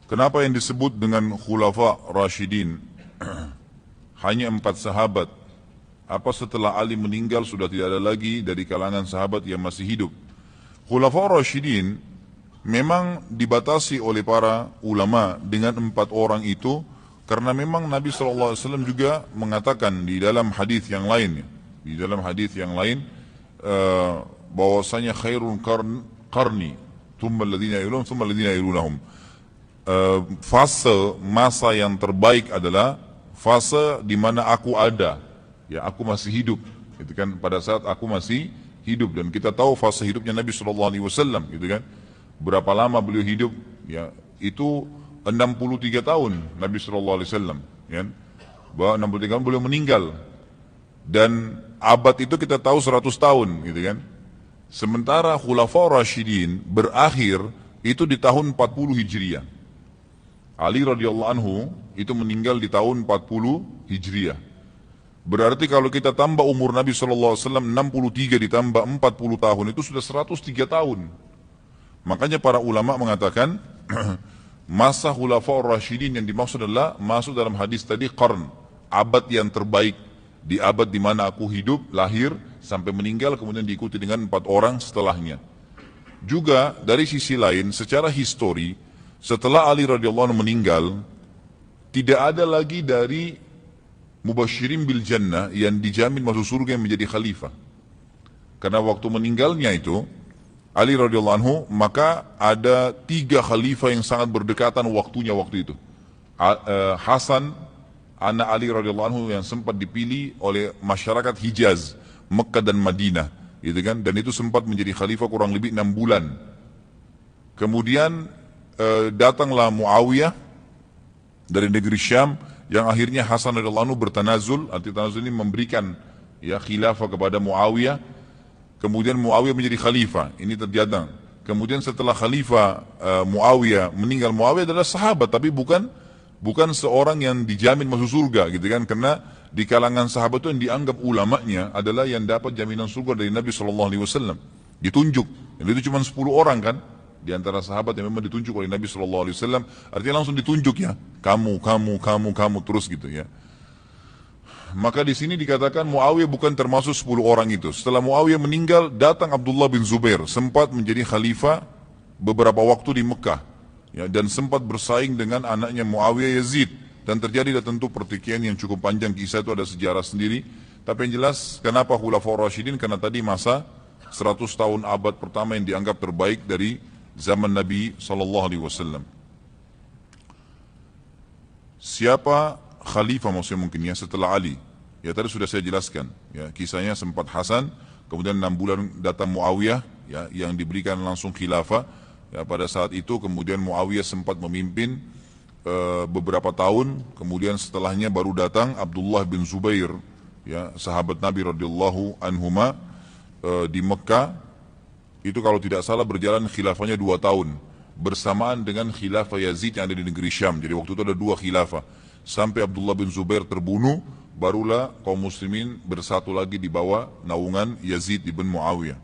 Kenapa yang disebut dengan khulafa Rashidin? Hanya 4 sahabat. Apa setelah Ali meninggal sudah tidak ada lagi dari kalangan sahabat yang masih hidup? Khulafa Rashidin memang dibatasi oleh para ulama dengan 4 orang itu, karena memang Nabi SAW juga mengatakan di dalam hadis yang lain, bahwasanya khairul qarni thumma alladhina yalunhum thumma alladhina yalunhum. Fase masa yang terbaik adalah fase di mana aku ada, ya aku masih hidup, gitu kan, pada saat aku masih hidup. Dan kita tahu fase hidupnya Nabi SAW, gitu kan, berapa lama beliau hidup, ya itu 63 tahun Nabi SAW, ya, bahwa 63 tahun beliau meninggal, dan abad itu kita tahu 100 tahun, gitu kan. Sementara Khulafaur Rasyidin berakhir itu di tahun 40 Hijriah. Ali radhiyallahu anhu itu meninggal di tahun 40 Hijriah. Berarti kalau kita tambah umur Nabi SAW 63 ditambah 40 tahun itu sudah 103 tahun. Makanya para ulama mengatakan masa Khulafaur Rasyidin yang dimaksud adalah masuk dalam hadis tadi qarn, abad yang terbaik, di abad di mana aku hidup, lahir sampai meninggal, kemudian diikuti dengan 4 orang setelahnya. Juga dari sisi lain secara histori, setelah Ali radhiyallahu anhu meninggal, tidak ada lagi dari mubasyirin bil jannah yang dijamin masuk surga yang menjadi khalifah. Karena waktu meninggalnya itu Ali radhiyallahu anhu, maka ada 3 khalifah yang sangat berdekatan waktunya waktu itu. Hasan anak Ali radhiyallahu anhu yang sempat dipilih oleh masyarakat Hijaz, Mekah dan Madinah, gitu kan, dan itu sempat menjadi khalifah kurang lebih 6 bulan. Kemudian datanglah Muawiyah dari negeri Syam, yang akhirnya Hasan radhiyallahu anhu bertanazul. Arti tanazul ini memberikan, ya, khilafah kepada Muawiyah. Kemudian Muawiyah menjadi khalifah. Ini terjadi. Kemudian setelah khalifah Muawiyah meninggal, Muawiyah adalah sahabat tapi bukan seorang yang dijamin masuk surga, gitu kan, karena di kalangan sahabat itu yang dianggap ulamanya adalah yang dapat jaminan surga dari Nabi SAW. Ditunjuk. Dan itu cuma 10 orang kan di antara sahabat yang memang ditunjuk oleh Nabi SAW. Artinya langsung ditunjuk, ya, kamu terus, gitu, ya. Maka di sini dikatakan Muawiyah bukan termasuk 10 orang itu. Setelah Muawiyah meninggal, datang Abdullah bin Zubair, sempat menjadi khalifah beberapa waktu di Mekah, ya, dan sempat bersaing dengan anaknya Muawiyah, Yazid, dan terjadi tentu pertikaian yang cukup panjang. Kisah itu ada sejarah sendiri. Tapi yang jelas kenapa Khulafaur Rasyidin, karena tadi masa 100 tahun abad pertama yang dianggap terbaik dari zaman Nabi SAW. Siapa khalifah maksudnya mungkin, ya, setelah Ali? Ya, tadi sudah saya jelaskan, ya, kisahnya sempat Hasan, kemudian 6 bulan datang Muawiyah, ya, yang diberikan langsung khilafah, ya, pada saat itu. Kemudian Muawiyah sempat memimpin beberapa tahun, kemudian setelahnya baru datang Abdullah bin Zubair, ya, sahabat Nabi radhiyallahu anhuma, di Mekah. Itu kalau tidak salah berjalan khilafahnya 2 tahun bersamaan dengan khilafah Yazid yang ada di negeri Syam. Jadi waktu itu ada 2 khilafah. Sampai Abdullah bin Zubair terbunuh, barulah kaum muslimin bersatu lagi di bawah naungan Yazid ibn Muawiyah.